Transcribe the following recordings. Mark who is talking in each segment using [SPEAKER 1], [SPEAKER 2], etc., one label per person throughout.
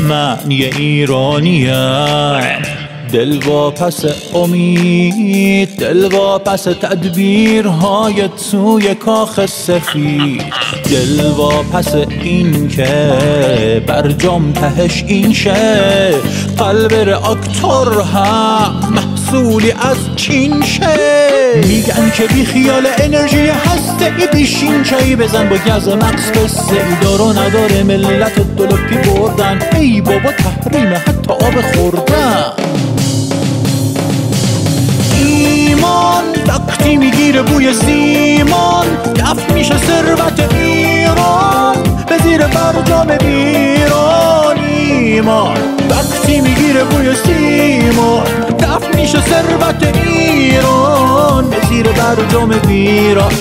[SPEAKER 1] من یه ایرانیم، دل واپس امید، دل واپس تدبیرهای توی کاخ سفید، دل واپس این که برجام تهش این شه، قلب reaktor هم محصولی از چین شه. میگن که بی خیال انرژی هسته ای بیشین چایی بزن با گز مغز قصه ای دارو نداره ملت دلوپی بردن، ای بابا تحریم حتی آب خوردن. ایمان وقتی میگیره بوی سیمان، دفن میشه ثروت ایران به زیر برجام ایران. ایمان وقتی میگیره بوی سیمان، دفن میشه ثروت ایران به زیر برجام ایران.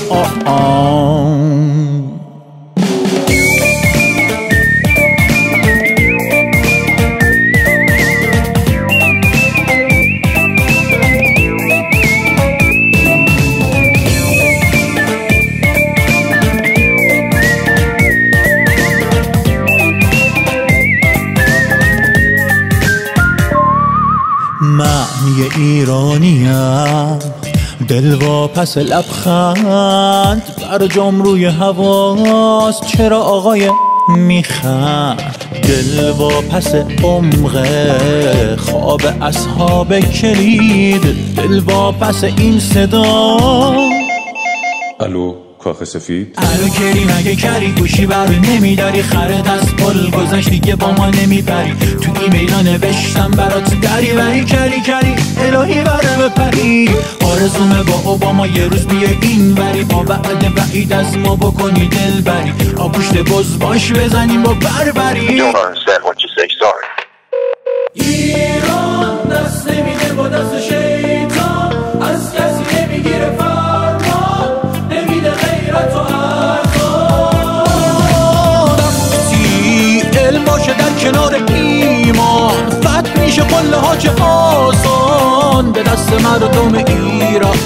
[SPEAKER 1] من یه ایرانیم، دل واپس لبخند، برجام روی هواست چرا آقای میخند، دل واپس عمق خواب اصحاب کلید، دل واپس این صدا.
[SPEAKER 2] الو کاخ سفید.
[SPEAKER 1] الو کریم اگه کری گوشی بر نمیداری، خرد از پل گذشت دیگه با ما نمیبری، تو ایمیلا نوشتم برات دری وری کری کری الهی بره بپری. آرزومه با اوباما یه روز بیه این وری، با وعده وعید از ما بکنی دل بری، آبوشت بز باش بزنیم با بربری. ایران دست نمیده با دست شیطان، از کسی نمیگیره فرمان، نمیده غیرت و ارزان. وقتی علم باشه در کنار ایمان، فتح میشه قله ها چه آسان به دست مردم ایران.